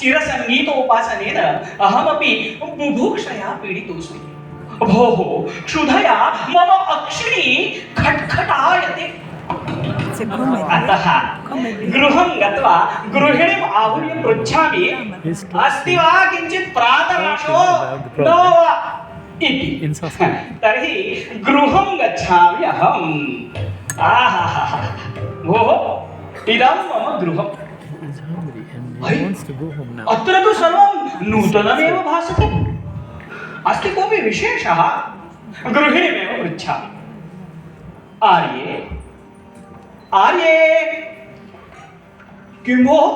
चिरसंगीतोपासनेन अहमपि बुभुक्षया पीडितोऽस्मि। भोः क्षुधया मम अक्षिणी खट्खटायते। अतः गृहं गत्वा गृहिणीम् आहूय पृच्छामि अस्ति वा किञ्चित् प्रातराशो न वा इति। तर्हि गृहं गच्छामि अहम्। भोः इदं मम गृहम्। अत्र तु सर्वं नूतनमेव भासते। अस्ति कोऽपि विशेषः? गृहिणीमेव पृच्छामि। आर्ये आर्ये किं भोः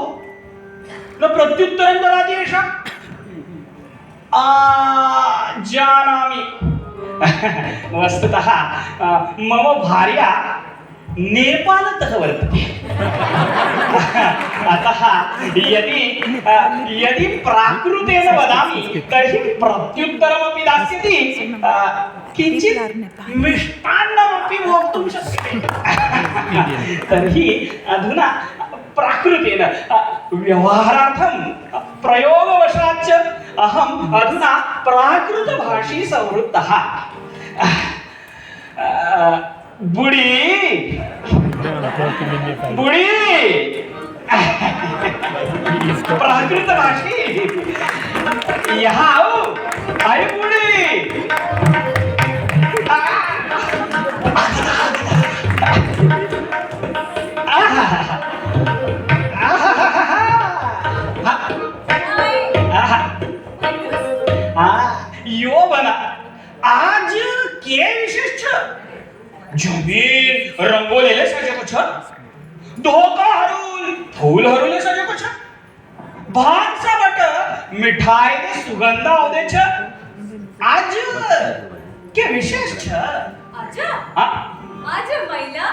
न प्रत्युत्तरं ददाति एषा? जानामि। वस्तुतः मम भार्या नेपालतः वर्तते। अतः यदि प्राकृतेन वदामि तर्हि प्रत्युत्तरमपि दास्यति, किञ्चित् मिष्टान्नमपि भोक्तुं शक्यते। तर्हि अधुना प्राकृतेन व्यवहारार्थं प्रयोगवशाच्च अहम् अधुना प्राकृतभाषी संवृत्तः। बुडी प्राकृतभाषी यहाँ आओ। अरे बुडी यो बना आज के विशेष छ? जमीन रंगोलीले सजेको छ, ढोकाहरू फूलहरूले सजेको छ, भान्साबाट मिठाईले सुगन्ध आउँदैछ। आज के विशेष छ? आज आज महिला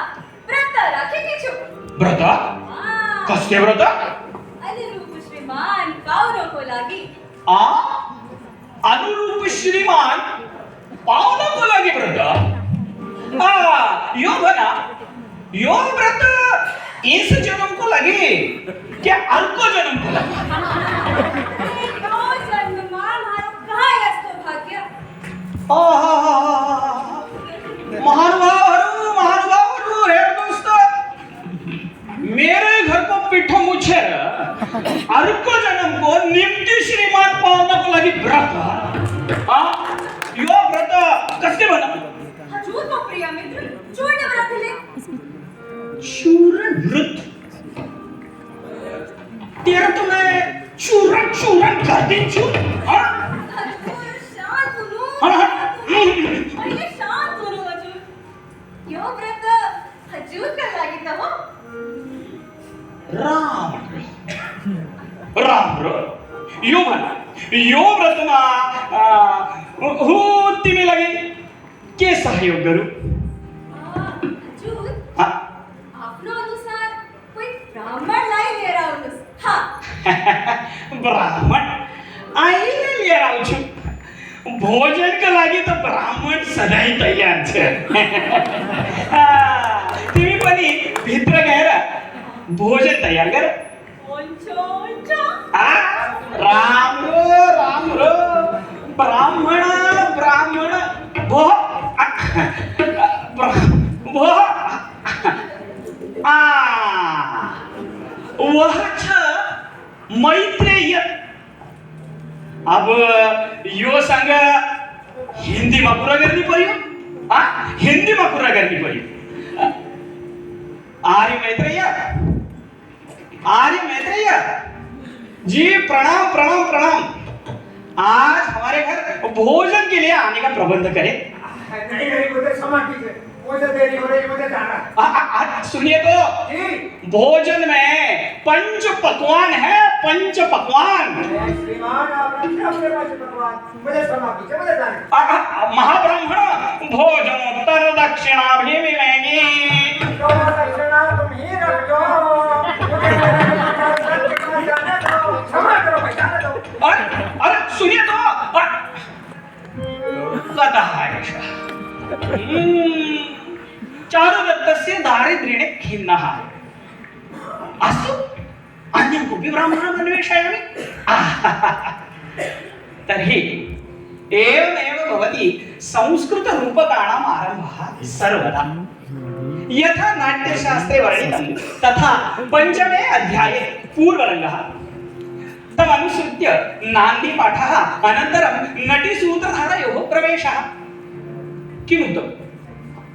व्रत राखेकी छु। व्रत? कसले व्रत? अनुरूप श्रीमान पाउनको लागि। अनुरूप श्रीमान पाउनको लागि व्रत? यो भना, यो व्रत इस जन्म को लगे क्या अर्को जन्म को लगे? यो जन्ममा मारो कहाँ यस्तो भाग्य? महानुभावहरू हे दोस्त, मेरे घर को पिठो मुछेर अर्को जन्म को निम्ति श्रीमान पाउनको लागि व्रत? यो व्रत कसले भन? हजुरको प्रिय मित्र चूर्ण व्रतले। चूर्ण व्रत? तेरा तो मैं चूर्ण कर दिन्छु। हजुर शान्त हुनु। अहिले शान्त हुनु हजुर। यो व्रत हजुरका लागि त हो। राम्रो यो भन, यो व्रतमा हो तिमीलाई के सहयोग गरौँ? हजुर आफ्नो अनुसार कोही ब्राह्मणलाई लिएर आउनुहोस्। ब्राह्मण अहिले लिएर आउँछु। भोजनका लागि त ब्राह्मण सधैँ तयार छ। तिमी पनि भित्र गएर भोजन तयार गर। राम्रो ब्राह्मण वह छ मैत्रेय। अब यो सँग हिन्दीमा कुरा गर्नु पर्यो। हिन्दीमा कुरा गर्नु पर्यो। आर्य मैत्रेय जी, प्रणाम प्रणाम प्रणाम। आज हमारे घर भोजन के लिए आने का प्रबंध करें। नहीं, मुझे क्षमा कीजिए, मुझे देरी हो रही, मुझे जाना। सुनिए तो, भोजन में पंच पकवान है, पंच पकवान। श्रीमान आप रखिए अपने पास पकवान, मुझे क्षमा कीजिए, मुझे जाना। महाब्राह्मण भोजनोत्तर दक्षिणा भी मिलेगी। तो दक्षिणा तुम ही रख दो, जाने दो, क्षमा करो भाई, जाने दो। अरे सुनिए तो, चारुदत्तस्य दारिद्र्येण खिन्नः अस्तु अन्यं कोऽपि ब्राह्मणम् अन्वेषयामि। तर्हि एवमेव भवति संस्कृतरूपकाणाम् आरम्भः सर्वदा। यथा नाट्यशास्त्रे वर्णितं तथा पञ्चमे अध्याये पूर्वरङ्गः, तमनुसृत्य नान्दीपाठः, अनन्तरं नटीसूत्रधारयोः प्रवेशः। किमुक्तं?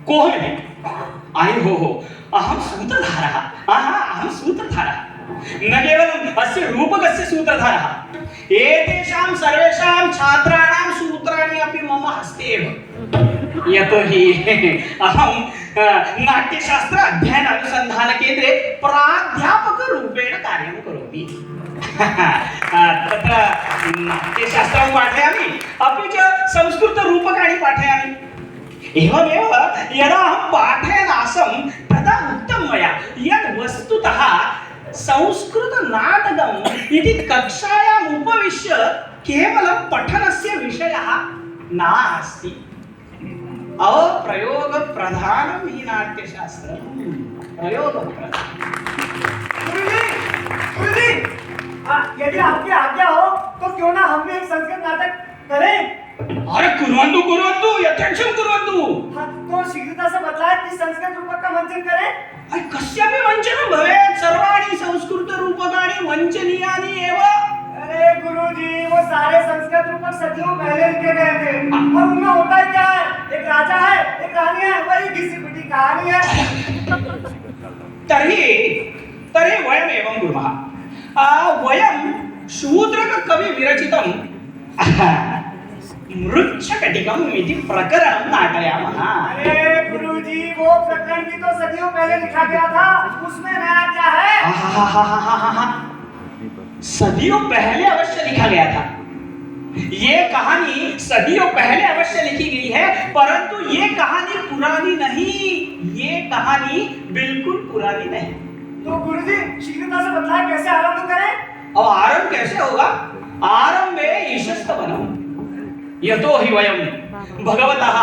कोऽहमिति? आयुः अहं सूत्रधारः। अहं सूत्रधारः। न केवलम् अस्य रूपकस्य सूत्रधारः, एतेषां सर्वेषां छात्राणां सूत्राणि अपि मम हस्ते एव। यतोहि अहं नाट्यशास्त्र अध्ययन अनुसंधान केन्द्रे प्राध्यापकरूपेण कार्यं करोमि। तत्र नाट्यशास्त्रं पाठयामि, अपि च संस्कृतरूपकाणि पाठयामि। एवमेव यदा अहं पाठयन् आसं तदा तदा उक्तं मया यद् वस्तुतः संस्कृतनाटकम् इति कक्षायाम् उपविश्य केवलं पठनस्य विषयः नास्ति। अप्रयोगप्रधानं हि नाट्यशास्त्रं। प्रयोगप्रधानं। गुरुजी, यदि आपकी आज्ञा हो तो क्यों ना हम भी एक संस्कृत नाटक करें? अरे कुर्वन्तु यथेच्छं कुर्वन्तु। हाँ, तो शीघ्रता से बताएं कि संस्कृत रूपक का मंचन करें। अरे कस्यापि वञ्चनं भवेत्, सर्वाणि संस्कृतरूपकाणि वञ्चनीयानि एव। अरे गुरुजी, वो सारे संस्कृत रूपक सदियों पहले लिखे गए थे और उनमें होता ही क्या है, एक राजा है, एक रानी है, वही घिसी पिटी कहानी है। तर्हि वयमेवं कुर्मः। वयं शूद्रककवि विरचितं मृच्छकटिकम् इति प्रकरणं नाटयामः। अरे गुरुजी, वो प्रकरण भी तो सदियों पहले लिखा गया था, उसमें नया क्या है? सदियों पहले अवश्य लिखा गया था। ये कहानी सदियों पहले अवश्य लिखी गई है, परंतु ये कहानी पुरानी नहीं। ये कहानी बिल्कुल पुरानी नहीं। तो गुरुजी, शीघ्रता से बताएं कैसे आरंभ करें? अब आरंभ कैसे होगा? आरंभे ईशस्तवनम् यतो हि वयं भगवतः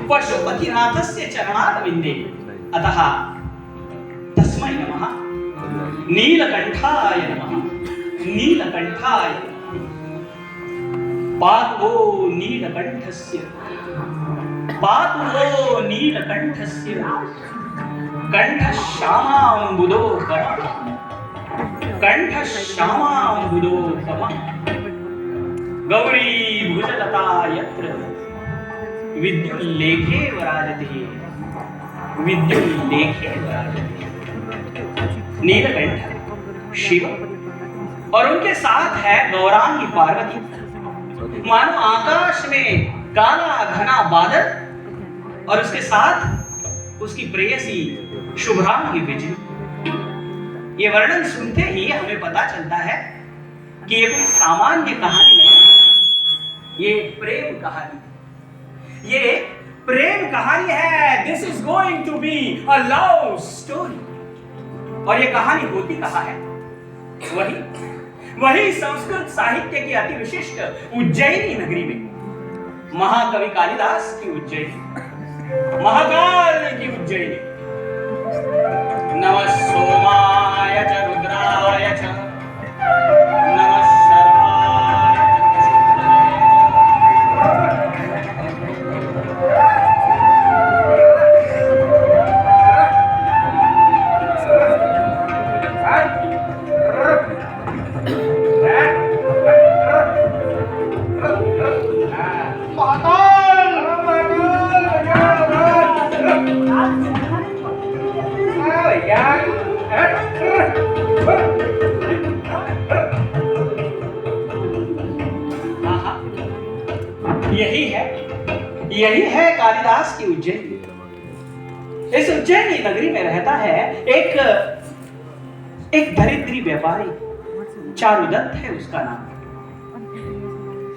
पशुपतिनाथस्य चरणारविन्दे, अतः तस्मै नमः। नीलकण्ठाय नमः। नीलकण्ठाय पातु वो नीलकण्ठस्य, पातु वो नीलकण्ठस्य कण्ठश्यामाम्बुदोपम, कण्ठश्यामाम्बुदोपम। गौरी भुजलता यत्र विद्युल्लेखे वराजते, विद्युल्लेखे वराजते। नीलकंठ शिव और उनके साथ है गौरांगी पार्वती। मानो आकाश में काला घना बादल और उसके साथ उसकी प्रेयसी शुभ्रांगी बिजली। ये वर्णन सुनते ही हमें पता चलता है कि ये कोई सामान्य कहानी नहीं, ये प्रेम कहानी, ये प्रेम कहानी है। This is going to be a love story. और ये कहानी होती कहाँ है? वही संस्कृत साहित्य की अति विशिष्ट उज्जैनी नगरी में, महाकवि कालिदास की उज्जैनी, महाकाल की उज्जैनी। नमः सोमाय च रुद्राय च, नमः शर्वाय यही है कालिदास की उज्जैनी। इस उज्जैनी नगरी में रहता है एक दरिद्री व्यापारी, चारुदत्त है उसका नाम,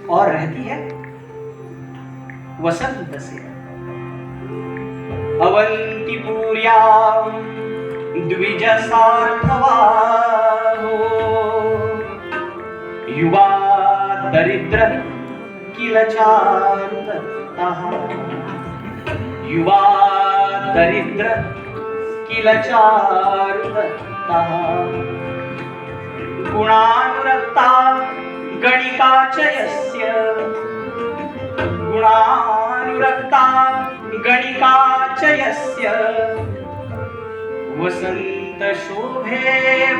और रहती है वसंत से। अवंतिपुर्यां द्विज सार्थवाहो, युवा दरिद्र किल चारुदत्तः, युवा दरिद्र किल चारुदत्तः। गुणानुरक्ता गणिका च यस्य, गुणानुरक्ता गणिका च यस्य, वसंत शोभेव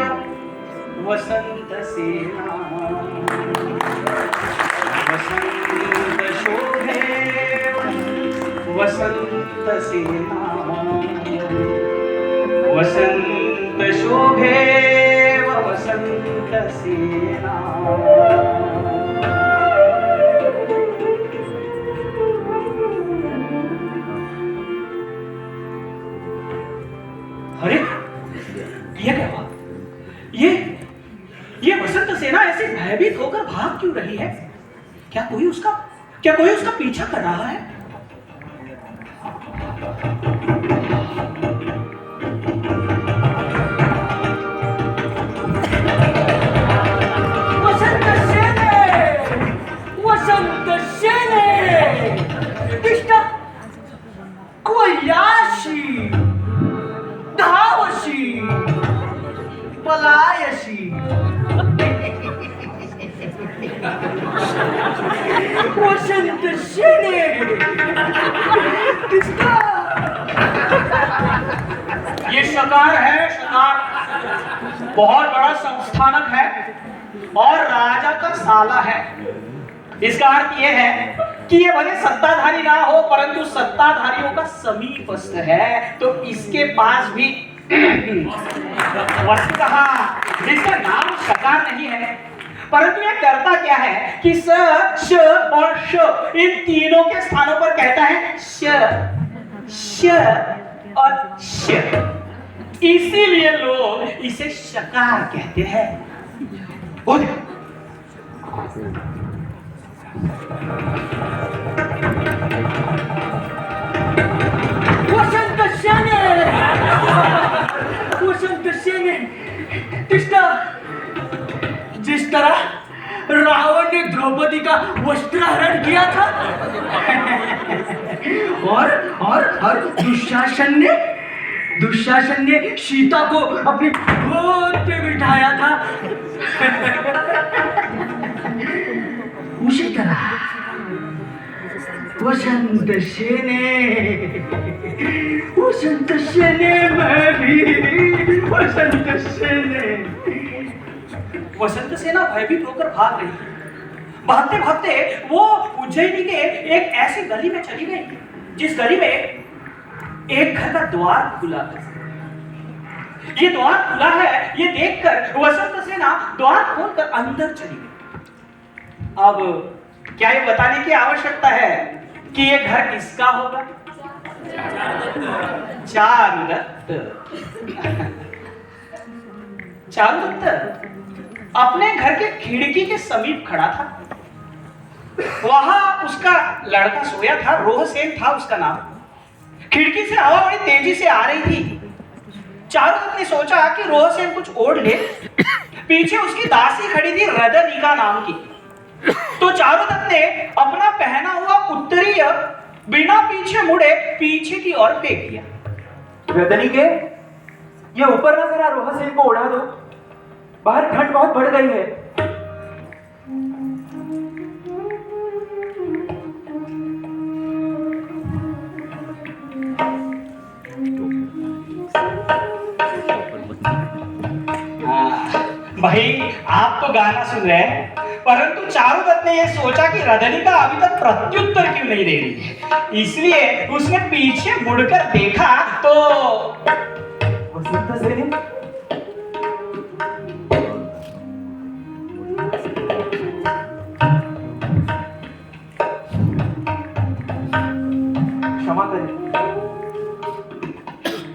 वसंत सेना, वसंत शोभेव वसंत सेना, वसंत शोभेव वसंत सेना। अरे ये क्या हुआ? ये वसंत सेना ऐसे भयभीत होकर भाग क्यों रही है? क्या कोई उसका पीछा कर रहा है? वसंत सेने किसका? ये शकार है, शकार। बहुत बड़ा संस्थानक है और राजा का साला है। इसका अर्थ यह है कि ये भले सत्ताधारी ना हो परंतु सत्ताधारियों का समीपस्थ है। तो इसके पास भी वस्तुतः जिसका नाम शकार नहीं है, परंतु ये करता क्या है कि स, श और श इन तीनों के स्थानों पर कहता है श, श और श। इसीलिए लोग इसे शकार कहते हैं। ओ देखो, वसंत सेने वसंत सेने किसका? जिस तरह रावण ने द्रौपदी का वस्त्रहरण किया था और दुशासन ने सीता को अपनी गोद पे बिठाया था। उसी तरह वसंत सेने मैं भी वसंत सेने। वसंत सेना भयभीत होकर भाग रही थी। भागते भागते वो उज्जैनी के एक ऐसी गली में चली गई जिस गली में एक घर का द्वार खुला था। ये द्वार खुला है ये देखकर वसंत सेना द्वार खोलकर अंदर चली गई। अब क्या ये बताने की आवश्यकता है कि ये घर किसका होगा? चारुदत्त। चारुदत्त अपने घर के खिड़की के समीप खड़ा था। वहां उसका लड़का सोया था, रोहसेन था उसका नाम। खिड़की से हवा बड़ी तेजी से आ रही थी। चारुदत्त ने सोचा कि रोहसेन कुछ ओढ़ ले। पीछे उसकी दासी खड़ी थी रजनिका नाम की। तो चारुदत्त ने अपना पहना हुआ उत्तरीय बिना पीछे मुड़े पीछे की ओर फेंक दिया। रजनिके, ये ऊपर ना जरा रोहसेन को उड़ा दो, बाहर ठंड बहुत बढ़ गई है। भाई आप तो गाना सुन रहे हैं, परंतु चारुदत्त ने यह सोचा कि रजनिका अभी तक प्रत्युत्तर क्यों नहीं दे रही है, इसलिए उसने पीछे मुड़कर देखा तो वसंत सेने, क्षमा करें,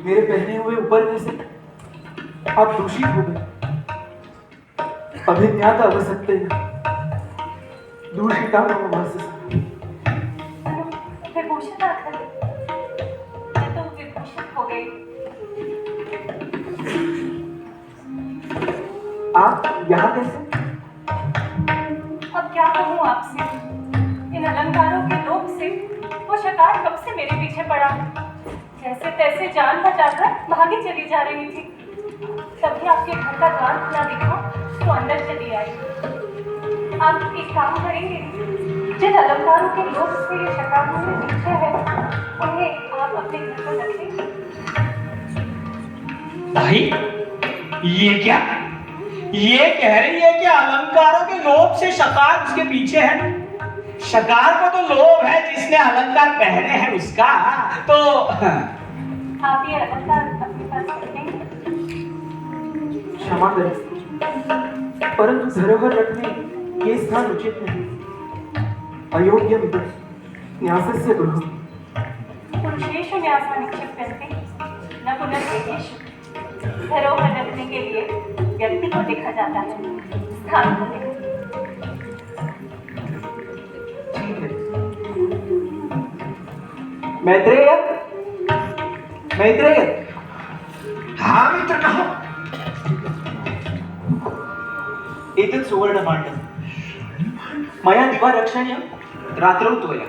मेरे पहने हुए ऊपर से आप दूषित हो गए। अभिज्ञात अवसत्ते दूषिता विभूषित आकर मैं तो विभूषित हो गई। आप यहाँ कैसे? अब क्या कहूँ आपसे, इन अलंकारों के लोभ से वो शकार कब से मेरे पीछे पड़ा। जैसे तैसे जान बचाकर भागी चली जा रही थी। तभी आपके घर का द्वार खुला दिखा तो अंदर चली आई। आप एक काम करेंगे, जिन अलंकारों के लोभ से ये शकार मुझे पीछे है उन्हें आप अपने घर पर रखें। भाई ये क्या? ये कह रही है कि अलंकारों के लोभ से शकार उसके पीछे है। शकार को तो लोभ है जिसने अलंकार पहने हैं उसका। तो आप ये अलंकार अपने पास रखेंगे? क्षमा करें, परंतु धरोहर रखने ये स्थान उचित नहीं। अयोग्य न्यासस्य गृह। पुरुषेषु न्यासा निक्षिप्यन्ते न पुनर्देहेषु। धरोहर रखने के लिए व्यक्ति को देखा जाता है, स्थान को देखा। ठीक है। मैत्रेय, मैत्रेय। हाँ मित्र कहो। एतत् सुवर्णभाण्डं मया दिवा रक्षणीयं रात्रौ त्वया।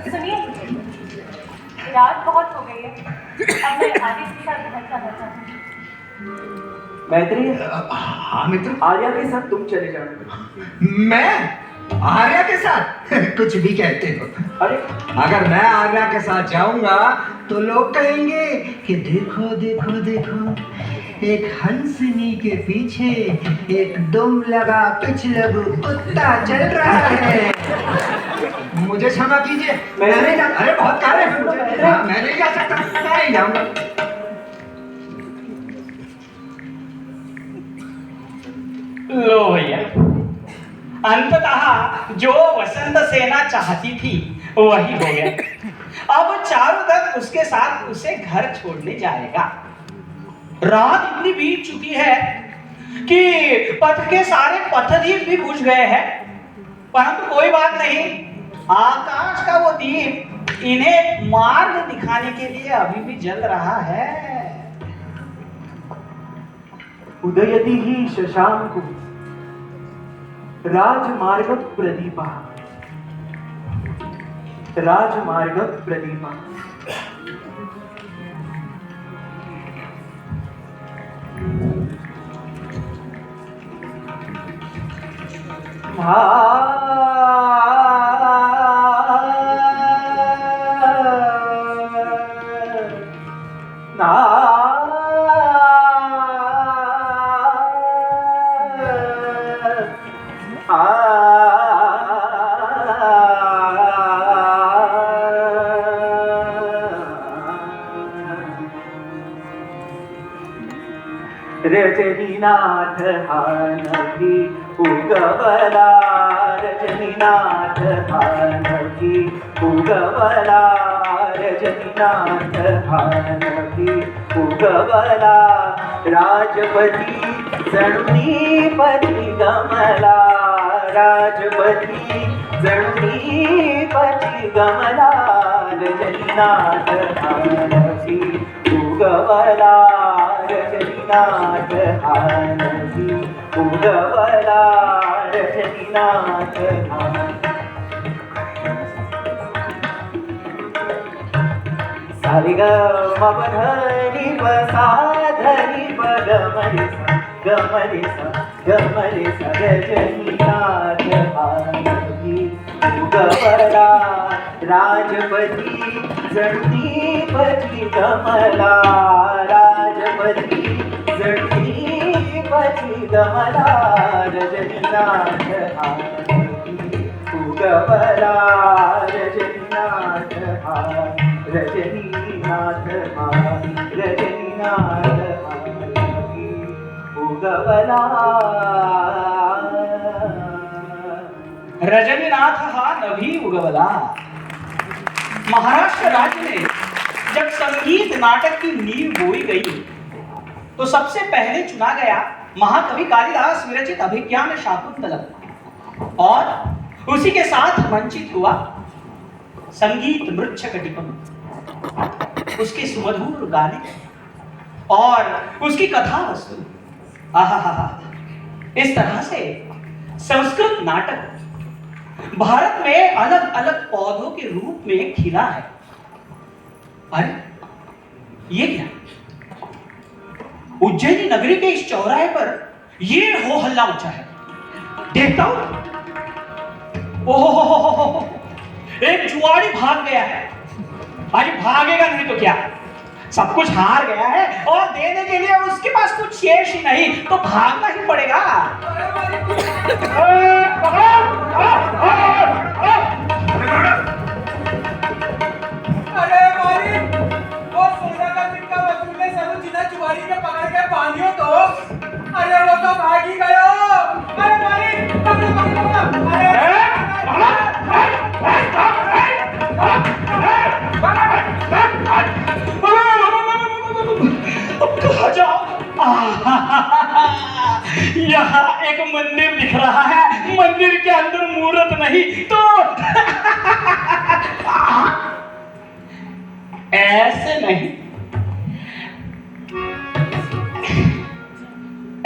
सुनिए, रात बहुत हो गई है, अब मैं आगे के साथ घर जाना चाहूँ। मैत्री, हाँ मित्र। आर्या के साथ तुम चले जाओ। मैं आर्या के साथ? कुछ भी कहते हो। अरे अगर मैं आर्या के साथ जाऊंगा तो लोग कहेंगे कि देखो देखो देखो, एक हंसनी के पीछे एक दुम लगा पिछलगू कुत्ता चल रहा है। मुझे क्षमा कीजिए, मैं नहीं जा। अरे बहुत कार्य है मुझे। हाँ, मैं नहीं जा सकता, मैं नहीं जाऊंगा। लो भैया, अंततः जो वसंत सेना चाहती थी वही हो गया। अब चारुदत्त उसके साथ उसे घर छोड़ने जाएगा। रात इतनी बीत चुकी है कि पथ के सारे पथदीप भी बुझ गए हैं, परंतु कोई बात नहीं, आकाश का वो दीप इन्हें मार्ग दिखाने के लिए अभी भी जल रहा है। उदयति ही शशांकु राजमार्ग प्रदीपा, राजमार्ग प्रदीपा। रजनीनाथ हानवी उगवला, रजनीनाथ हानवी उगवला, रजनीनाथ हानवी उगवला, राजपती जणुनीपती गमला, राजपती जणुनीपती गमला, रजनीनाथ हानवी उगवला, रजनीनाथ हानवी उगवला, रजनीनाथ हानवी। सारे ग म प ध नि प सा ध नि प ग म रे सा ग म रे सा ग म रे सा, रजनीनाथ हानवी उगवला, राजपती जणुनीपती गमला, राजपती जणुनीपती गमला, रजनीनाथ हानवी उगवला, रजनीनाथ हानवी, रजनीनाथ हानवी, रजनीनाथ हानवी उगवला। रजनीनाथ हानवी उगवला। महाराष्ट्र राज्य में जब संगीत नाटक की नींव बोई गई तो सबसे पहले चुना गया महाकवि कालिदास विरचित अभिज्ञान शाकुंतलम, और उसी के साथ मंचित हुआ संगीत मृच्छकटिकम। उसके सुमधुर गाने और उसकी कथा वस्तु, आहा, इस तरह से संस्कृत नाटक भारत में अलग अलग पौधों के रूप में खिला है। अरे ये क्या, उज्जैनी नगरी के इस चौराहे पर ये हो हल्ला मचा है। देखता हूं, ओहो, एक जुआड़ी भाग गया है। अरे भागेगा नहीं तो क्या, सब कुछ हार गया है और देने के लिए उसके पास कुछ शेष ही नहीं, तो भागना ही पड़ेगा। अरे मालिक, वो सोना का सिक्का वसूलने सरू जिना जुआरी के पकड़ के बांधियो तो, अरे वो तो भाग ही गयो। अरे मालिक, पकड़ो, कहाँ जाओ? यहाँ एक मंदिर दिख रहा है, मंदिर के अंदर मूर्त नहीं तो ऐसे नहीं,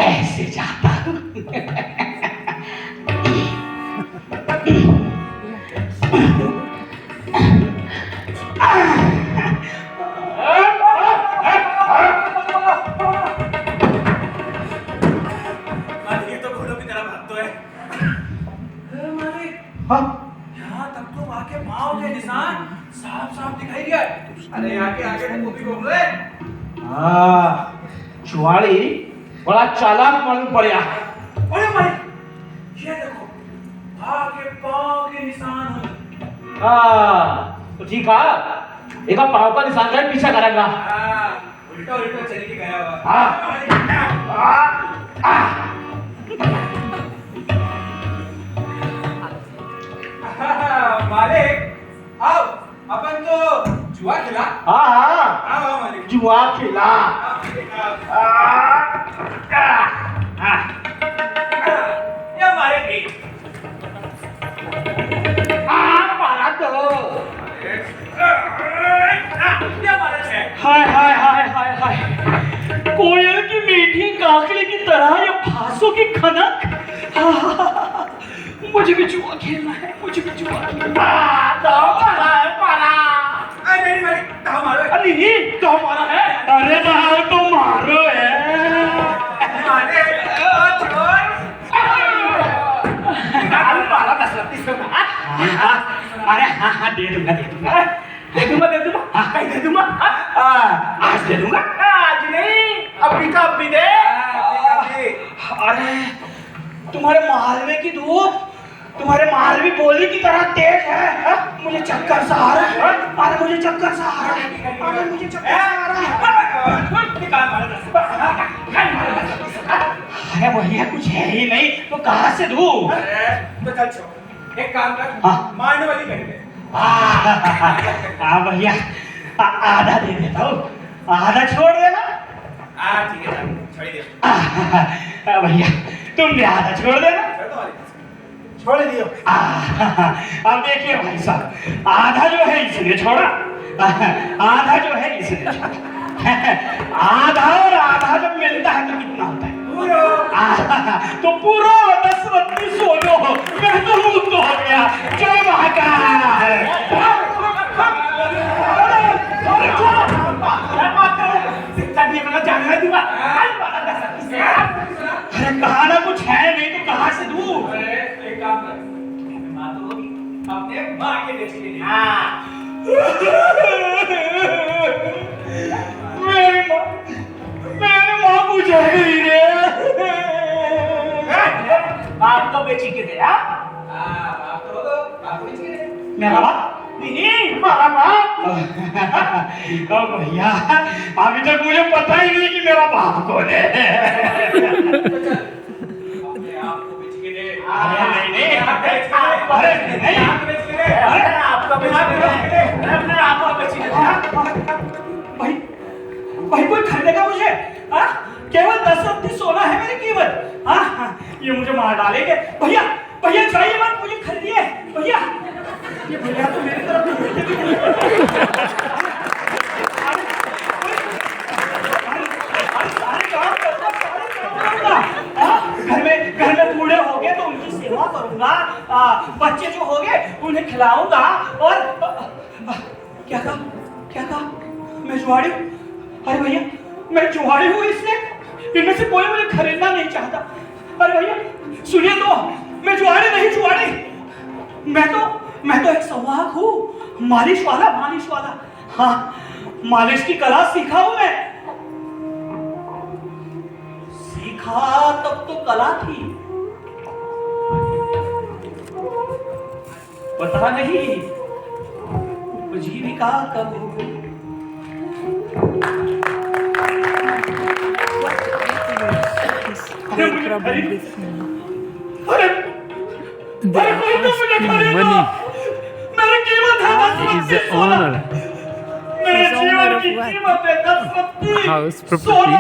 ऐसे जाता हूं। अरे आगे आगे तो कॉपी घूम ले। जुआड़ी बड़ा चालाक मालूम पड़ा। अरे मालिक ये देखो आगे पाँव के निशान हैं। तो ठीक है, एक पाव का निशान है, पीछा करेगा। उल्टा उल्टा चल के गया हुआ। मालिक आओ अपन तो जुआ खेला। आओ मालिक जुआ खेला। ये मारे एक मारा तो ये मारे छह। हाय हाय हाय हाय हाय, कोयल की मीठी काकली की तरह ये फांसों की खनक। मुझे भी जुआ खेलना है, मुझे भी जुआ खेलना है। अरे मेरी मालिक ताव मारो। अरे नहीं तो हमारा है। अरे दाल तो मारो है। मारे छोड़। अरे मारा 10 30 का। अरे हाँ दे दूंगा दे दूंगा दे दूंगा दे दूंगा। हाँ दे दूंगा। आज दे दूंगा। आज नहीं, अभी का अभी दे। अरे तुम्हारे मालवे की धूप तुम्हारे मालवी बोली की तरह तेज है। मुझे चक्कर सा आ रहा है। अरे मुझे चक्कर सा आ रहा है। अरे मुझे चक्कर सा आ रहा है। अरे भैया कुछ है ही नहीं तो कहाँ से दूँ? तो चल छोड़, एक काम कर। हाँ। मारने वाली कर दे। भैया आधा दे देता हूँ, आधा छोड़ देना। ठीक है छोड़ दे। भैया तुम भी आधा छोड़ देना। छोड़ दियो। अब देखिए भाई साहब, आधा जो है इसने छोड़ा, आधा जो है इसने छोड़ा। आधा और आधा जब मिलता है तो कितना होता है? तो पूरा 10 32 सोलो मैं तो मुक्त हो गया। जय महाकाल। अरे कहा ना कुछ है नहीं तो कहाँ से दूँ? एक काम कर, माँ तो होगी, अपने माँ के बेच ले। मेरी माँ पूछा गई रे। आपको बेची के दे। आप तो बेच के दे। मेरा बाप नहीं, मेरा बाप। ओ भैया अभी तक मुझे पता ही नहीं कि मेरा बाप कौन है। अपने आपको बेच के दे। अरे नहीं अरे नहीं आपको बेच के दे। अरे आपको बेच के दे। अपने आपको बेच के दे। भाई भाई कोई खरीदेगा मुझे? हाँ केवल 10 रत्ती सोना है मेरी कीमत। हाँ ये मुझे मार डालेंगे। भैया भैया चाहिए मत, मुझे खरीदिए भैया। ये भैया तो मेरी तरफ घर में बूढ़े हो गए तो उनकी सेवा करूंगा। बच्चे जो हो गए उन्हें खिलाऊंगा। और क्या कहा मैं जुआड़ी हूँ? अरे भैया मैं जुआड़ी हूँ, इसलिए इनमें से कोई मुझे खरीदना नहीं चाहता। अरे भैया सुनिए तो, मैं जुआड़ी नहीं जुआड़ी, मैं तो एक संवाहक हूँ, मालिश वाला। हाँ मालिश की कला सीखा हूँ मैं। सीखा तब तो कला थी, पता नहीं उपजीविका कब हो। They are asking money. He is the owner. He's owner of what? House property.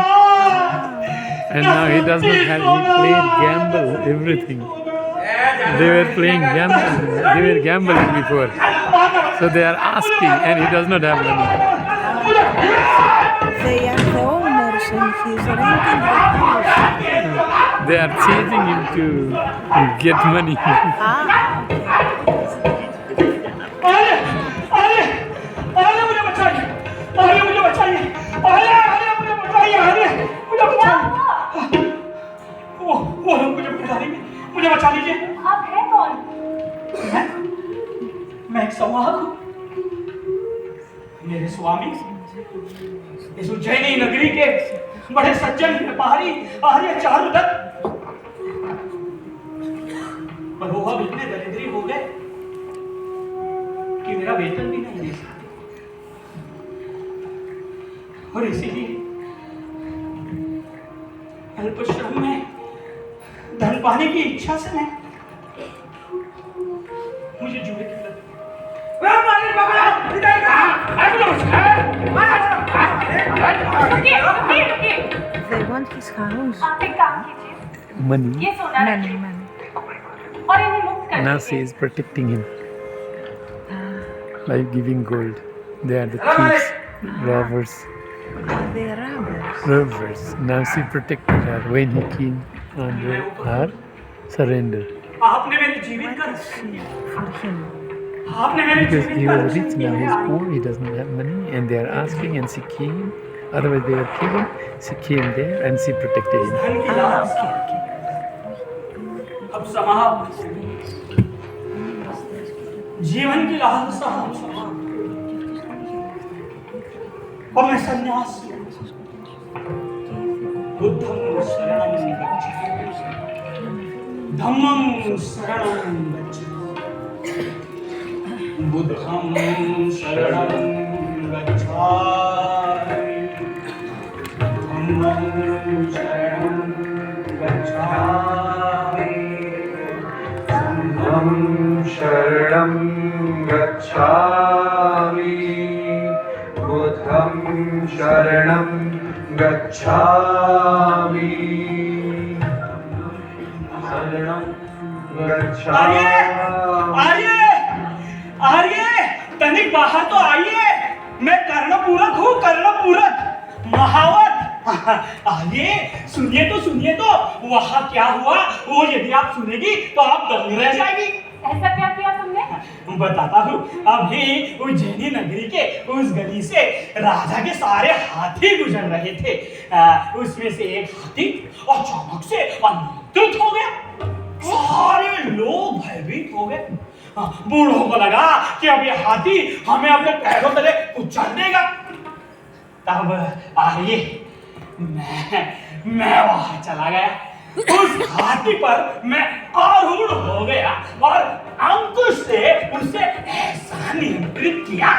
And now he does not have, he played gamble, everything. They were playing gamble, they were gambling before. So they are asking and he does not have money. They are the owners and he's renting the house. They are chasing him to get money. मुझे बचा लीजिए। आप हैं कौन? मैं एक संवाहक हूँ। मेरे स्वामी इस उज्जैनी नगरी के बड़े सज्जन व्यापारी आर्य चारुदत्त, पर वो अब इतने दरिद्री हो गए कि मेरा वेतन भी नहीं दे सकते, और इसीलिए अल्प श्रम में धन पाने की इच्छा से मैं मुझे जुए की लत। They want his house. आप एक काम कीजिए, Money. ये सोना Money, रखिए money. और इन्हें मुक्त कर Now दीजिए। she is protecting him by giving gold. They are the thieves, robbers, They are robbers. robbers. Now she protected her when he came on her surrender. आपने मेरे जीवित का For him. आपने मेरे Because जीवित he का was rich, now he is poor, he doesn't have money, and they are asking, and she came. Otherwise, they were killing. She came there and she protected him. धन की Ah, लालसा okay. अब समाप्त हो गई। जीवन की लालसा अब समाप्त हो गई। अब मैं संन्यास बुद्धं शरणं गच्छामि, धम्मं शरणं गच्छामि, बुद्धं शरणं गच्छामि, धम्मं शरणं गच्छामि, संघं शरणं गच्छामि, बुद्धं शरणं गच्छामि, शरणं आर्य गच्छामि। आर्य आर्य तनिक बाहर तो आइए, मैं कर्णपूरक हूँ, कर्णपूरक महावत। आइए सुनिए तो वहाँ क्या हुआ, वो यदि आप सुनेगी तो आप दंग रह जाएगी। ऐसा क्या किया तुमने? बताता हूँ। अभी उज्जैनी नगरी के उस गली से राजा के सारे हाथी गुजर रहे थे। उसमें से एक हाथी अचानक से अनियंत्रित हो गया। सारे लोग भयभीत हो गए। बूढ़ों को लगा कि अब ये हाथी हमें अपने पैरों तले कुचल देगा। तब आइए मैं वहां चला गया, उस हाथी पर मैं आरूढ़ हो गया और अंकुश से उसे ऐसा नियंत्रित किया।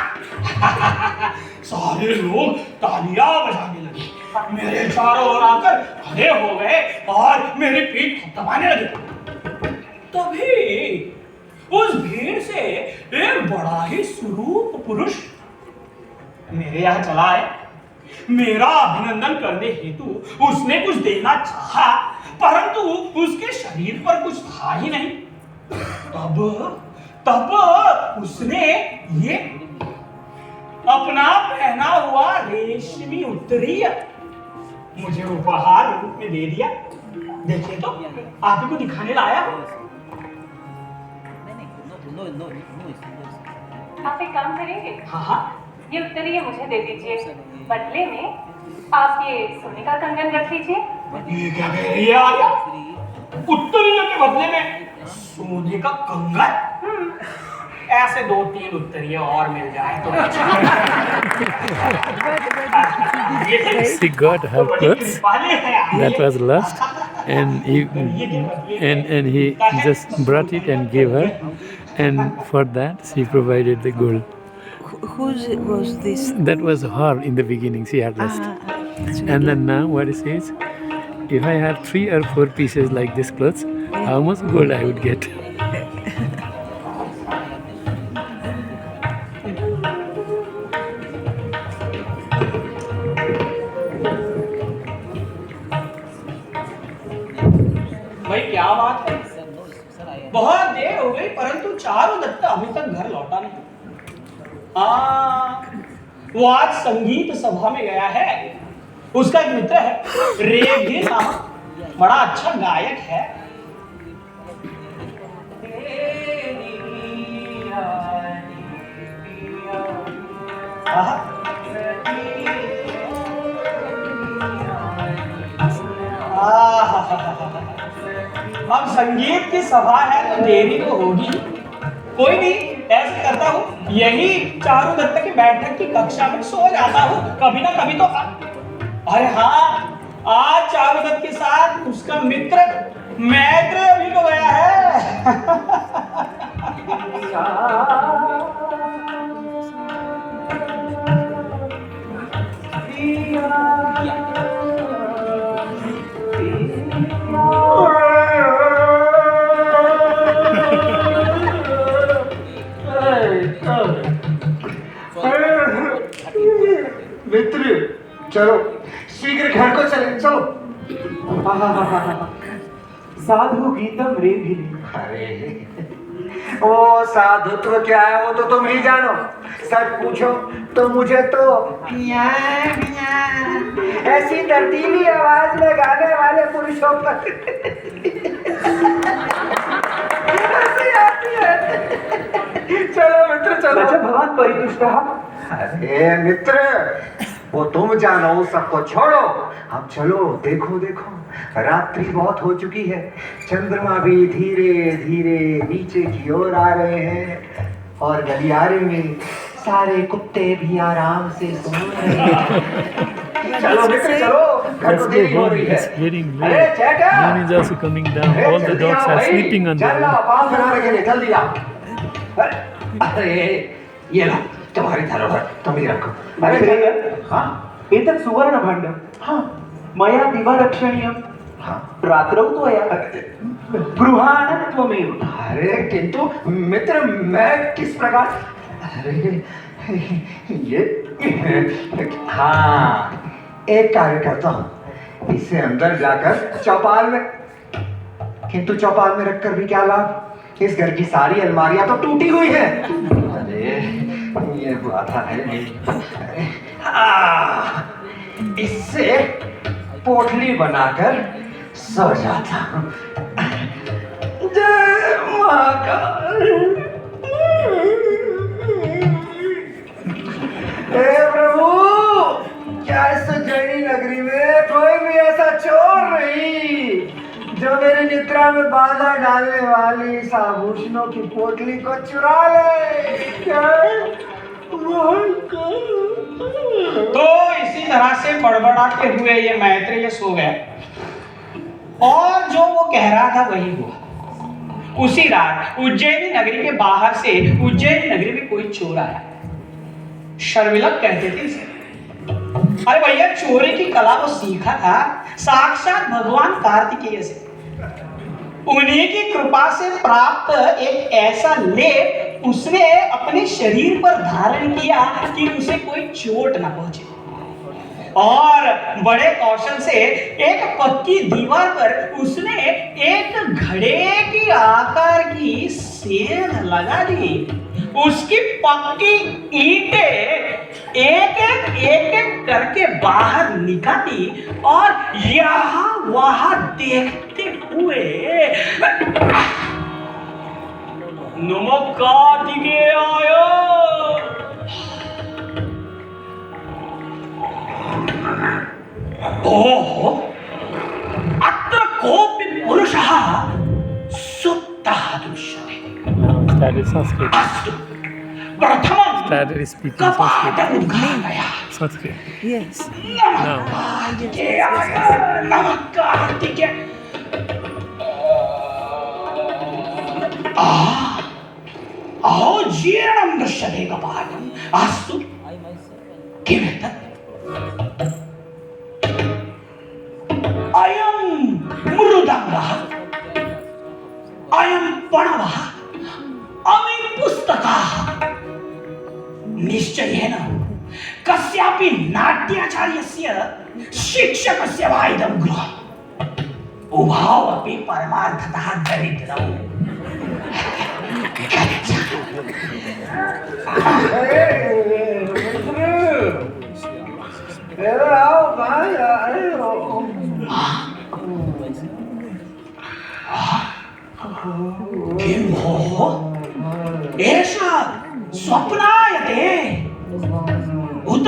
सारे लोग तालियां बजाने लगे, मेरे चारों ओर आकर खड़े हो गए और मेरी पीठ थपथपाने लगे। तभी उस भीड़ से एक बड़ा ही स्वरूप पुरुष मेरे यहाँ चला आया। मेरा अभिनंदन करने हेतु उसने कुछ देना चाहा, परंतु उसके शरीर पर कुछ था ही नहीं। तब उसने ये अपना पहना हुआ रेशमी उत्तरीय मुझे उपहार रूप में दे दिया। देखिए तो आप ही को दिखाने लाया। आप एक काम करेंगे, हाँ, ये उत्तरीय मुझे दे दीजिए, बदले में आप ये सोने का कंगन रख लीजिए। ये क्या कह रही है आर्या? उत्तरीय के बदले में सोने का कंगन? ऐसे 2-3 उत्तरीय और मिल जाए तो She got her clothes. That was lost, and he just brought it and gave her, and for that she provided the gold. Whose was this? That was her in the beginning. She had lost, and then now what it says, if I have 3 or 4 pieces like this clothes, how much gold I would get? भाई क्या बात है, बहुत देर हो गई परंतु चारुदत्त अभी तक घर लौटा नहीं। वो आज संगीत सभा में गया है। उसका एक मित्र है रेगी नाम, बड़ा अच्छा गायक है। अब संगीत की सभा है तो देरी तो होगी। कोई नहीं, ऐसे करता हूँ यही चारुदत्त की बैठक की कक्षा में सो जाता हूँ कभी ना कभी तो। अरे हाँ, आज चारुदत्त के साथ उसका मित्र मैत्रेय भी तो गया है। मित्र, चलो शीघ्र घर को चले, चलो। साधु गीतम रे गिरी। अरे ओ साधुत्व क्या है वो तो तुम ही जानो। सच पूछो तो मुझे तो पिया पिया ऐसी दर्दीली आवाज में गाने वाले पुरुषों पर हंसी आती है। चलो मित्र चलो। अच्छा भगवान परितुष्ट। अरे मित्र, वो तुम जानो, उस सबको छोड़ो। अब चलो, देखो देखो रात्रि बहुत हो चुकी है, चंद्रमा भी धीरे धीरे नीचे की ओर आ रहे हैं और गलियारे में सारे कुत्ते भी आराम से सो रहे हैं। चलो मित्र चलो, घर को Let's go देरी हो home. रही है। It's getting अरे late. Chekka, Moon is also coming down. All the जल्दी dogs आओ are भाई, sleeping on the चल आओ, road. पाँव बनाने के लिए जल्दी आओ। अरे ये लो तुम्हारी धरोहर, तुम ही रखो। अरे चल। हाँ एतत् सुवर्णभाण्डं। हाँ मया दिवारक्षणीयं। हाँ। रात्रौ त्वया गृहाणं त्वमेव। अरे किंतु मित्र, मैं किस प्रकार? अरे ये हाँ, एक कार्य करता हूँ, इससे अंदर जाकर चौपाल में। किंतु चौपाल में रखकर भी क्या लाभ? इस घर की सारी अलमारियां तो टूटी हुई है। अरे ये बात है। इससे पोटली बनाकर सो जाता हूँ। जय महाकाल। हे प्रभु, क्या इस उज्जैनी नगरी में कोई भी ऐसा चोर नहीं जो मेरी निद्रा में बाधा डालने वाली इस आभूषणों की पोटली को चुरा ले। तो इसी तरह से बड़बड़ाते हुए ये मैत्रेय सो गया और जो वो कह रहा था वही हुआ। उसी रात उज्जैनी नगरी के बाहर से उज्जैनी नगरी में कोई चोर आया। शर्मिलक कहते थे इसे। अरे भैया, चोरी की कला वो सीखा था साक्षात भगवान कार्तिकेय से। उन्हीं की कृपा से प्राप्त एक ऐसा लेप उसने अपने शरीर पर धारण किया कि उसे कोई चोट ना पहुंचे। और बड़े कौशल से एक पक्की दीवार पर उसने एक घड़े की आकार की सेंध लगा दी। उसकी पक्की ईंटें एक एक करके बाहर निकाली और यहाँ वहां देखते हुए नमक कार्तिकेय आयो। ओहो, अत्र कोऽपि पुरुषः सुप्तः दृश्यते। Started Sanskrit. अस्तु, प्रथमं Started speaking Sanskrit. कपाटमुद्घाटय। Sanskrit. Yes. नमः कार्तिकेयाय, नमः कार्तिकेय। अहो जीर्णं दृश्यते कपाटम्। अस्तु, किमेतत्? अयं मृदङ्गः, अयं पणवः, अमी पुस्तकाः। निश्चयेन कस्यापि नाट्याचार्यस्य शिक्षकस्य वा इदं गृहम्। उभौ अपि परमार्थतः दरिद्रौ। किं भोः, एषा स्वप्नायते उत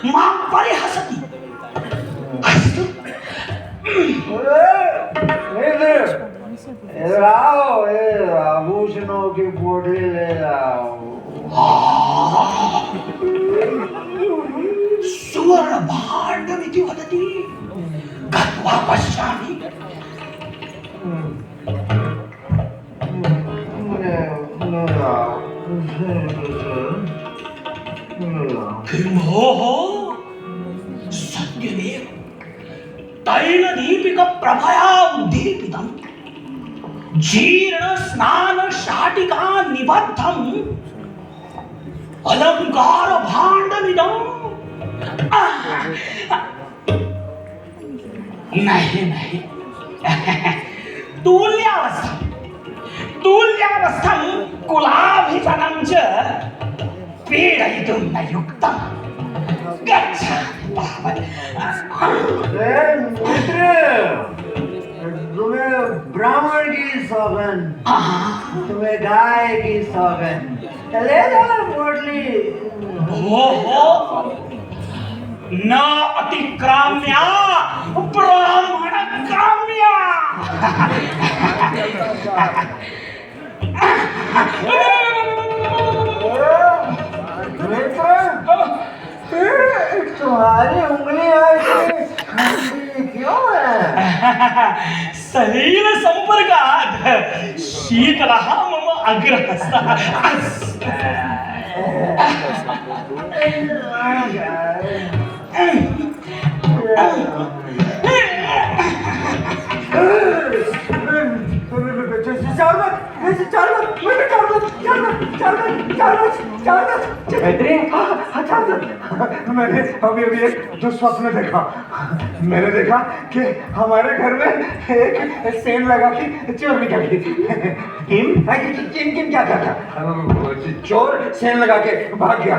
मां परिहसति? अस्तु, आओ, आभूषणों की पोटली ले आओ। सुवर्णभाण्डमिति वदति गत्वा पश्यामि। किं भोः सत्यमेव तैलदीपिकप्रभया उद्दीपितं जीर्णस्नानशाटिका निबद्धम् अलङ्कारभाण्डमिदम्। नहीं नहीं तुल्यावस्थं कुलाभिजनं च पीडयितुं न युक्तं। गच्छामि तावत्। मित्र, तुम्हें ब्राह्मण की सौगन, तुम्हें गाय की सौगन, ले जाओ पोटली। ओहो न अतिक्राम्या ब्राह्मण काम्या। मित्र, तुम्हारी उंगलियां ऐसी ठंडी क्यों है? शरीर संपर्कात् शीतलः मम अग्रहस्तः। मैंने अभी अभी एक दुस्वप्न देखा। मैंने देखा कि हमारे घर में एक सेन लगा के चोर निकल गई। किम क्या था? चोर सेन लगा के भाग गया।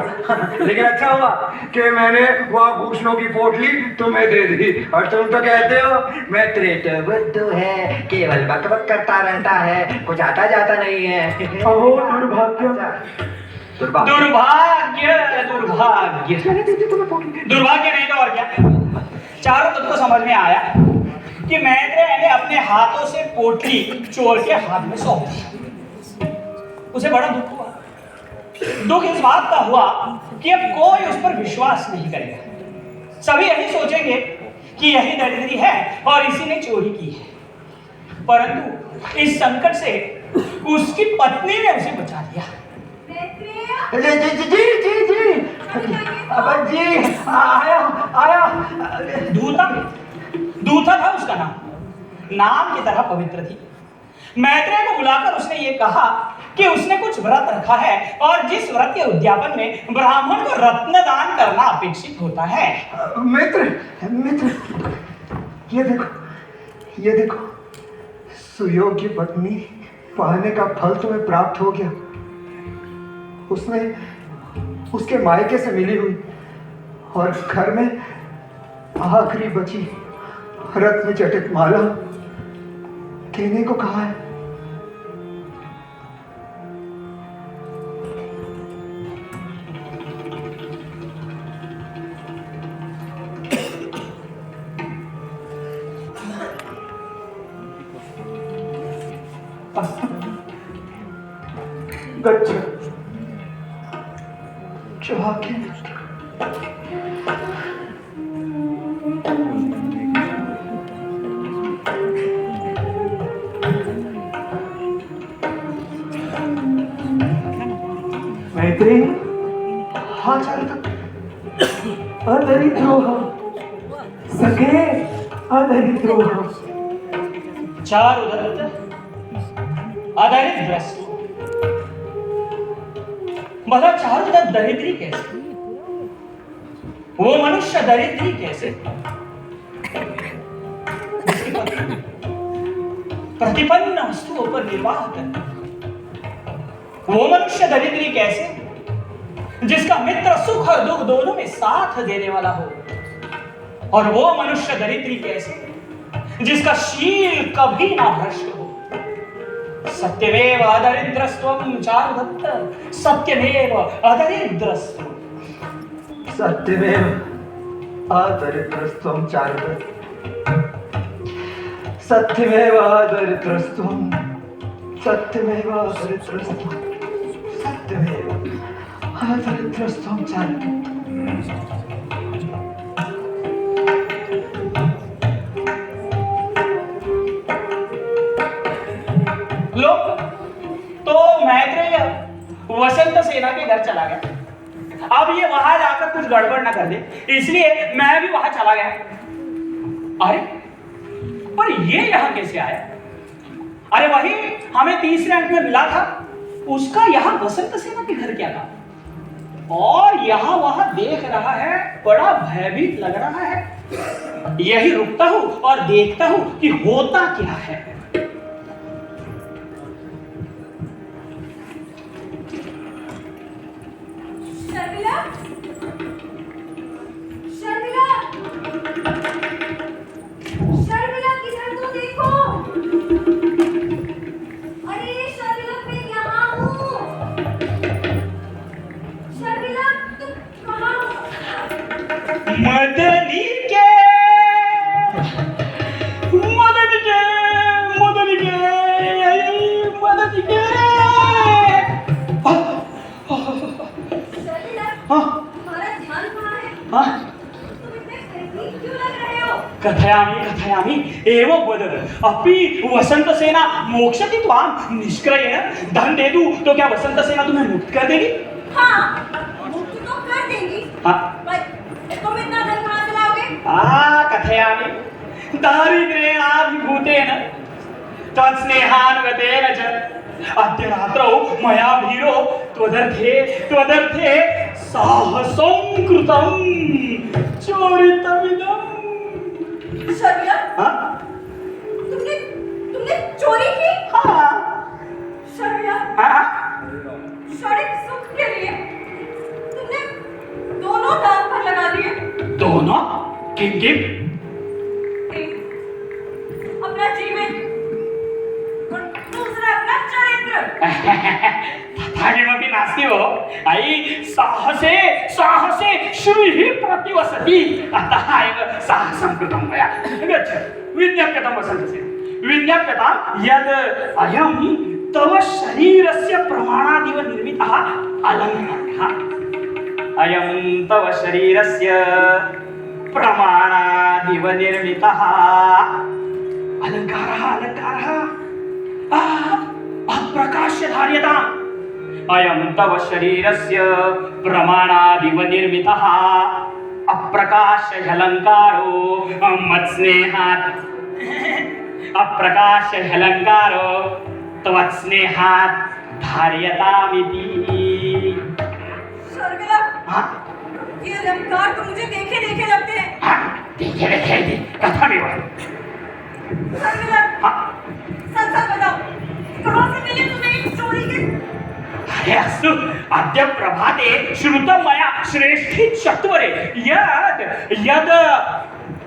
लेकिन अच्छा हुआ कि मैंने वहाँ भूषणों की पोटली तुम्हें दे दी। और तुम तो कहते हो मैं त्रेट बुद्धू है, केवल बकबक करता रहता है, कुछ आता जाता नहीं है। दुर्भाग्य दुर्भाग्य दुर्भाग्य दुर्भाग्य नहीं तो और क्या। चारों तत्व समझ में आया कि मैत्रेय ने अपने हाथों से पोटली चोर के हाथ में सौंप दी। उसे बड़ा दुख हुआ। दुख इस बात का हुआ कि अब कोई उस पर विश्वास नहीं करेगा। सभी यही सोचेंगे कि यही दरिद्री है और इसी ने चोरी की है। परंतु इस संकट से उसकी पत्नी ने उसे बचा दिया। जी अब जी आया। दूता था उसका नाम की तरह पवित्र थी। मैत्रेय को बुलाकर उसने ये कहा कि उसने कुछ व्रत रखा है और जिस व्रत के उद्यापन में ब्राह्मण को रत्न दान करना अपेक्षित होता है। मित्र, ये देखो सुयोग्य पत्नी पाने का फल तुम्हें प्राप्त हो गया। उसने उसके मायके से मिली हुई और घर में आखिरी बची रत्न जटित माला देने को कहा है। गच्छ जाके मैत्री अदरिद्रोह सखे अदरिद्रोह चारुदत्त अदरिद्रस्त। भला चारुदत्त दरिद्री कैसे? वो मनुष्य दरिद्री कैसे प्रतिपन्न वस्तुओं पर निर्वाह करता? वो मनुष्य दरिद्री कैसे जिसका मित्र सुख और दुख दोनों में साथ देने वाला हो? और वो मनुष्य दरिद्री कैसे जिसका शील कभी ना भ्रष्ट हो? सत्यमेव अदरिद्रस्त्वं चारुदत्त, सत्यमेव अदरिद्रस्त्वं। सत्यमेव अदरिद्रस्त्वं चारुदत्त, सत्यमेव अदरिद्रस्त्वं, सत्यमेव अदरिद्रस्त्वं, सत्यमेव Avaritrastam Charity. लोग तो मैत्रेय वसंत सेना के घर चला गया। अब ये वहां जाकर कुछ गड़बड़ ना कर दे, इसलिए मैं भी वहां चला गया। अरे पर ये यहां कैसे आया? अरे वही हमें तीसरे अंक में मिला था, उसका यहां वसंत सेना के घर क्या था? और यहां वहां देख रहा है, बड़ा भयभीत लग रहा है। यही रुकता हूं और देखता हूं कि होता क्या है। शर्मिला, शर्मिला, शर्मिला किधर तो देखो। अरे शर्मिला मैं यहाँ हूँ। शर्मिला तुम कहाँ हो? मदनी के मदनी के मदनी के मदनी के शर्मिला, हाँ तुम्हारा ध्यान कहाँ है? हाँ तुम इतने भयभीत क्यों लग रहे हो? कथयामि एवं वद अपि वसंत सेना मोक्षति त्वां निष्क्रयेण। धन दे दूं तो क्या वसंत सेना तुम्हें मुक्त कर देगी? हाँ, मुक्त तो कर देंगी। हाँ पर तुम इतना धन कहाँ से लाओगे? कथयामि दारिद्र्येणाभिभूतेन तत्स्नेहान्गतेन च अद्य रात्रौ मया भीरो त्वदर्थे साहसं कृतं चोरितमिदम्। शर्मिला, हाँ तुमने चोरी की? हाँ शर्मिला, हाँ क्षणिक सुख के लिए तुमने दोनों दांव पर लगा दिए। दोनों किम किम? एक, अपना जीवन और दूसरा अपना चरित्र। तथाकिमपि नास्ति हो अयि साहसे साहसे श्रीः प्रतिवसति, अतः एव साहसं कृतं मया। गच्छ विज्ञाप्यतां वसन्तसेन विज्ञाप्यतां यद् अयं तव शरीरस्य प्रमाणादिव निर्मितः अलङ्कारः। अयं तव शरीरस्य प्रमाणादिव निर्मितः अलङ्कारः अप्रकाश्य धार्यताम्। अयं तव शरीरस्य प्रमाणादिव निर्मितः अप्रकाश्य अलङ्कारो मत्स्नेहात् अप्रकाश्य अलङ्कारो त्वत्स्नेहात् धार्यतामिति। शर्मिला, हाँ ये अलंकार तो मुझे देखे देखे लगते हैं। हाँ देखे कथमेव। शर्मिला, हाँ सच सच बताओ, कहाँ से मिले तुम्हें इस चोरी के? अरे अस्तु अद्य प्रभाते श्रुतं मया श्रेष्ठी चत्वरे यद्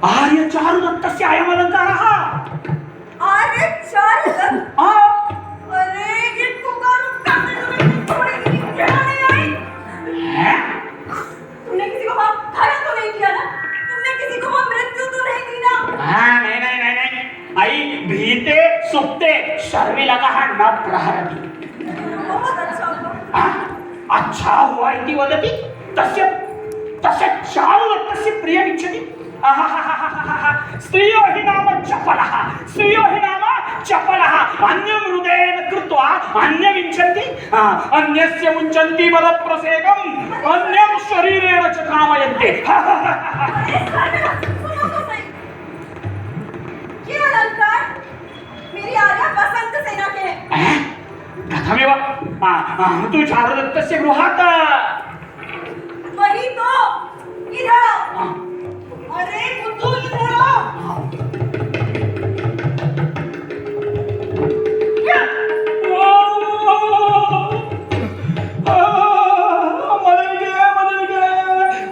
आर्यचारुदत्तस्य अयम् अलङ्कारः। आर्य चारुदत्त? अरे ये दुकान करने तुम्हें चोरी की क्या नहीं आई? हैं? तुमने किसी को वहाँ हत्या तो नहीं किया ना? तुमने किसी को वहाँ मृत्यु तो नहीं दी ना? हाँ नहीं अयि भीते सुप्ते शर्मिलकः न प्रहरति। बहुत अच्छा हुआ। अच्छा हुआ इति वदति, तस्य चारुदत्तस्य प्रियमिच्छति। स्त्रियो हि नाम चपलः अन्यं हृदयेन कृत्वा अन्यमिच्छन्ति अन्यस्य मुञ्चन्ति मदप्रसेकम् अन्यं शरीरेण च कामयन्ते। ये अलंकार मेरी आर्या वसंत सेना के हैं। कथमेव? तु चारुदत्तस्य गृहात् वही तो, इधर आओ। अरे बुद्धू इधर आओ।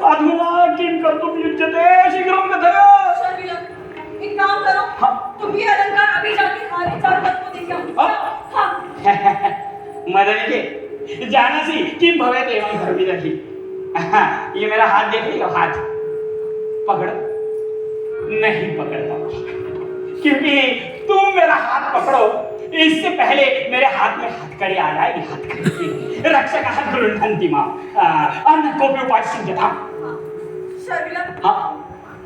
अधुना किं कर्तुं युज्यते? शीघ्रं कथय। शर्मिला, एक काम करो, तुम ये अलंकार अभी जाके आर्य चारुदत्त को देके आओ। हाँ। मदनिके जानासि किं भवेत् एवं भविरहि। ये मेरा हाथ देख रही हो? हाथ पकड़ो। नहीं पकड़ता क्योंकि तुम मेरा हाथ पकड़ो इससे पहले मेरे हाथ में हथकड़ी आ जाएगी। हथकड़ी रक्षकः गृह्णन्ति माम् अन्य कोऽपि उपायः सिद्ध्यताम्। शर्मिला, हाँ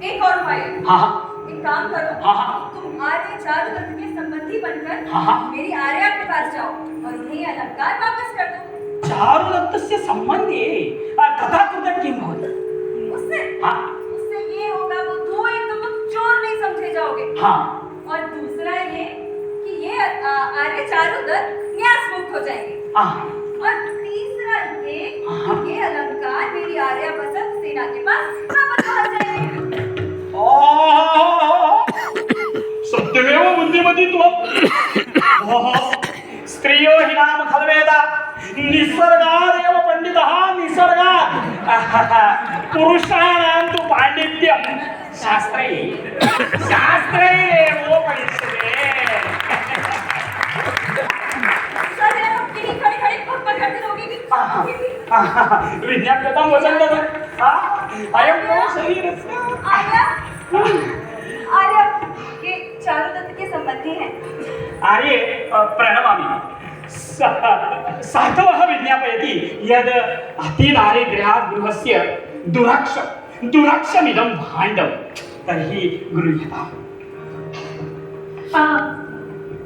एक और उपाय है। हाँ एक काम करो, हाँ तुम आर्य चारुदत्त के संबंधी बनकर हाँ मेरी आर्या के पास जाओ और उन्हें ये अलंकार वापस कर दो। चारुदत्तस्य सम्बन्धे तथा कृतं किं भवति? उससे हाँ उससे ये होगा, वो दो एक तो तुम चोर नहीं समझे जाओगे, हाँ और दूसरा ये कि ये आर्य चारुदत्त न्यास मुक्त हो जाएंगे, हाँ और तीसरा हाँ। ये अलंकार मेरी आर्या वसंत सेना के पास वापस पहुंच जाएंगे। सत्यमेव बुद्धिमती त्वम्। स्त्रियो हि नाम खल्वेद निसर्गादेव पंडितः निसर्गात् पुरुषाणां तु पाण्डित्यं शास्त्रैरेव पठ्यते। शर्मिला, तुम किन्हीं खड़े-खड़े भगभग करते रहोगे कि विज्ञाप्यतां वसन्तः अयं मम शरीरस्य। आर्य के चारुदत्त के संबंधी हैं। आर्ये प्रणमामि। साधवः विज्ञापयति यद् अतिदारे गृहात् गृहस्य दुरक्षमिदं भाण्डं तर्हि गृह्यताम्।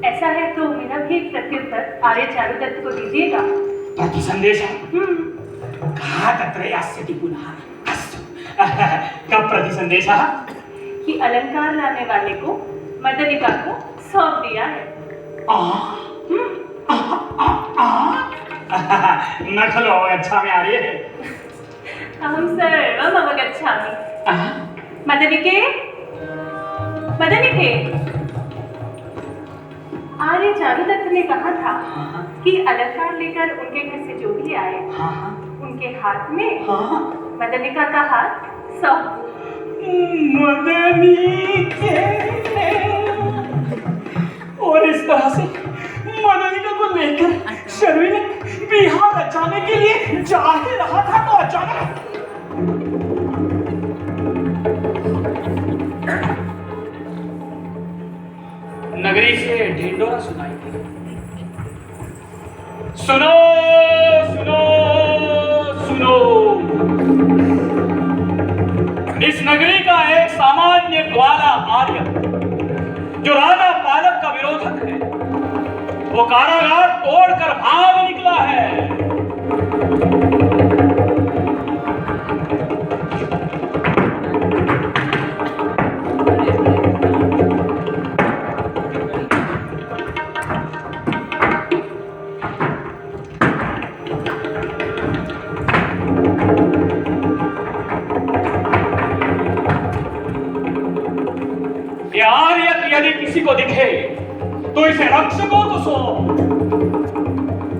ऐसा है तो मेरा भी प्रत्युत्तर आर्य चारुदत्त को दीजिएगा। प्रतिसन्देशः कः तत्र यास्यति पुनः? अस्तु कः प्रतिसन्देशः? कि अलंकार लाने वाले को मदनिका को सौंप दिया है। न खलु अवगच्छामि आर्ये। अहं सर्वम् अवगच्छामि। मदनिके मदनिके, आर्य चारुदत्त ने कहा था कि अलंकार लेकर उनके घर से जो भी आए उनके हाथ में मदनिका का हाथ सौंप। मदनिके, और इस तरह से मदनिका को लेकर शर्मिला बिहार रचाने के लिए जा ही रहा था तो अचानक नगरी से ढिंडोरा सुनाई दिया। सुनो सुनो सुनो, इस नगरी का एक सामान्य ग्वाला आर्य जो राजा पालक का विरोधक है, वो कारागार तोड़कर भाग निकला है। आर्य यदि किसी को दिखे तो इसे रक्षकों को सो।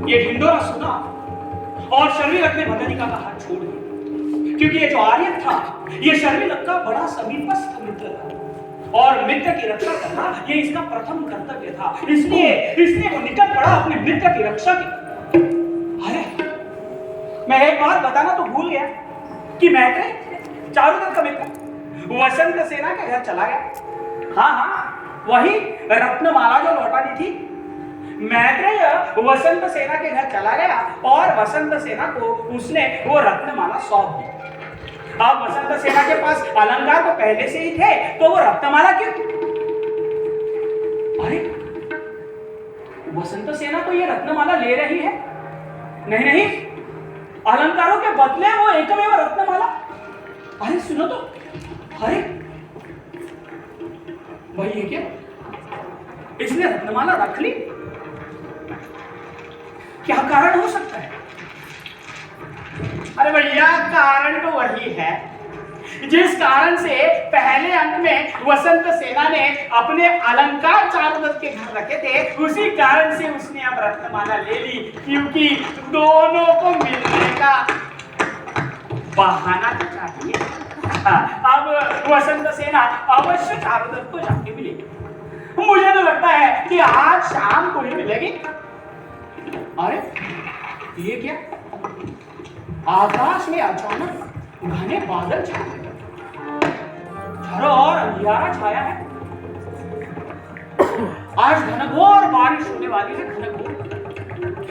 ये ढिंडोरा सुना और शर्मिला ने मदनिका का हाथ छोड़ दिया, क्योंकि ये जो आर्य था ये शर्मिला का बड़ा समीपस्थ मित्र था और मित्र की रक्षा करना ये इसका प्रथम कर्तव्य था। इसलिए वो निकल पड़ा अपने मित्र की रक्षा की। अरे मैं एक बात बताना तो भूल गया कि मैत्रेय चारुदत्त का मित्र वसंत सेना के घर चला गया। हाँ वही रत्नमाला जो लौटानी थी। मैत्रेय वसंत सेना के घर चला गया और वसंत सेना को उसने वो रत्नमाला सौंप दी। अब वसंत सेना के पास अलंकार तो पहले से ही थे, तो वो रत्नमाला क्यों? अरे वसंत सेना तो ये रत्नमाला ले रही है। नहीं, अलंकारों के बदले वो एकमेव रत्नमाला। अरे सुनो तो, अरे वही है क्या? इसने रत्नमाला रख ली? क्या कारण हो सकता है? अरे भैया कारण तो वही है जिस कारण से पहले अंक में वसंत सेना ने अपने अलंकार चारुदत्त के घर रखे थे, उसी कारण से उसने अब रत्नमाला ले ली, क्योंकि दोनों को मिलने का बहाना तो चाहिए। अब वसंत सेना अवश्य चारुदत्त को जाके मिलेगी। मुझे तो लगता है कि आज शाम को ही मिलेगी। अरे ये क्या? आकाश में अचानक घने बादल छा गए और अंधियारा छाया है। आज घनघोर बारिश होने वाली है, घनघोर।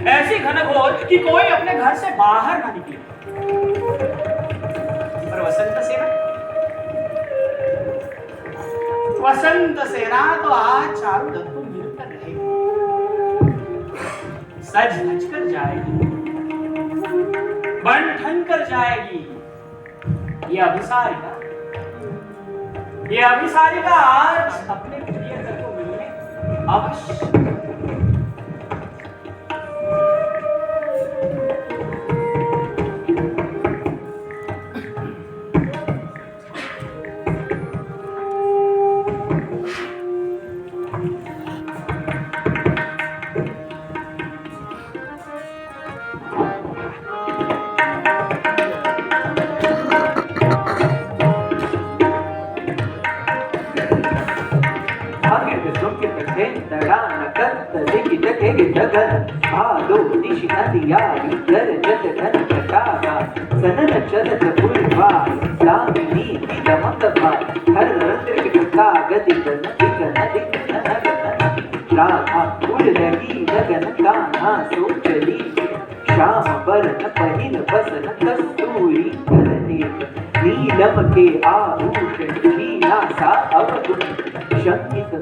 ऐसी घनघोर कि कोई अपने घर से बाहर ना निकले। पर वसंत सेना तो आज चारों तरफ मिलकर रहेगी, सज धज कर जाएगी, बन ठन कर जाएगी। ये अभिसारिका आज अपने प्रियकर को मिलने अवश्य। सनन चलत फुलवार लामिनी दमक भार हर रंध्र का गति गन दिगन दिगन राधा फूल लगी लगन कान्हा सो चली श्याम बरन पहिन बसन कस्तूरी करनेक नीलम के आभूषण शीला सा अवगुण शंकित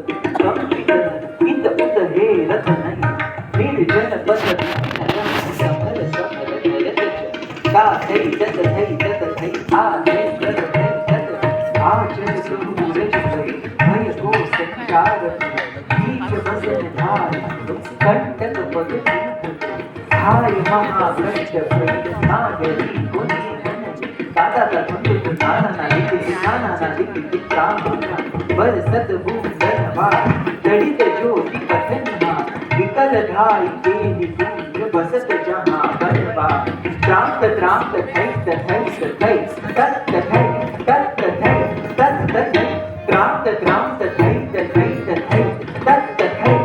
कंपित इत उत हे रतन निर्जन पद समर समर का थई दत थई आ थई दत थई दत आचर सूरज भई भय को संचार बीच बसन धार कंटक पद हाय महाकंठ भई नागरी गुनी दादा दा तुंदुत नाना ना लिखि काम बरसत बूंदन बार जड़ित ज्योति कथन विकल ढाई देहि दूर बसत जहाँ बनवा त्रांत त्रांत थई तथई तत् तथई त्रांत त्रांत थई तथई तत् तथई त्रांत त्रांत थई तथई तत् तथई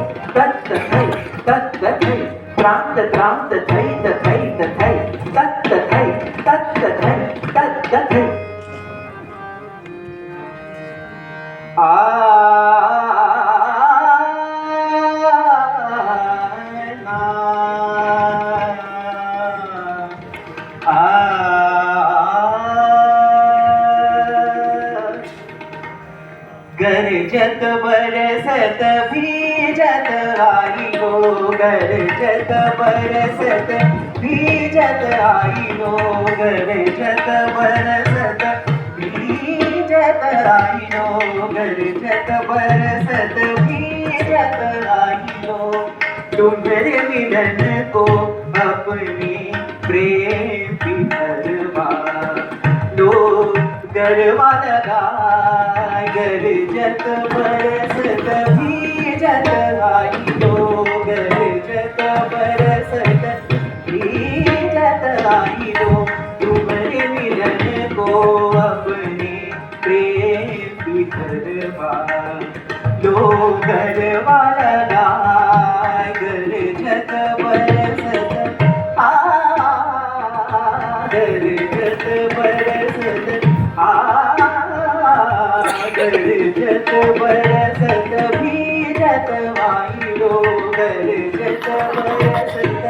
गरजत बरसत भीजत आई हो गरजत बरसत भीजत आई हो गरजत बरसत भीजत आई हो गरजत बरसत भीजत आई हो तुम्हारे मिलन को अपनी प्रेम की हरवा लो गरवा लगा गरजत बरसत भीजत आई हो गरजत बरसत भीजत आई हो तुम्हारे मिलन को अपने प्रेम की घरवा लो गरवा लगा गरजत बरसत गरजत बरसत गरजत बरसत भीजत आई हो गरजत बरसत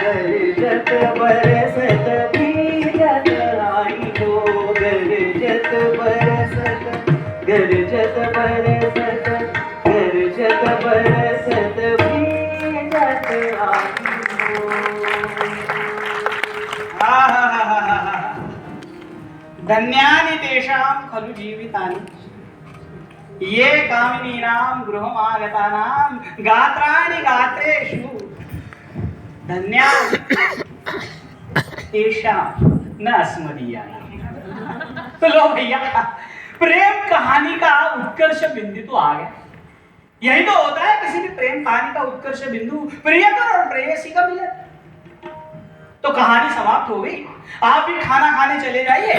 गरजत बरसत भीजत आई हो गरजत बरसत गरजत बरसत गरजत बरसत भीजत आई हो। धन्यानि तेषां खलु जीवितानि ये कामिनीनां गृहमागतानां गात्राणि गात्रेषु धन्यानि तेषां न अस्मदीयानि। तो लो भैया, प्रेम कहानी का उत्कर्ष बिंदु तो आ गया। यही तो होता है किसी भी प्रेम कहानी का उत्कर्ष बिंदु, प्रियकर और प्रेयसी का मिलन। तो कहानी समाप्त हो गई, आप भी खाना खाने चले जाइए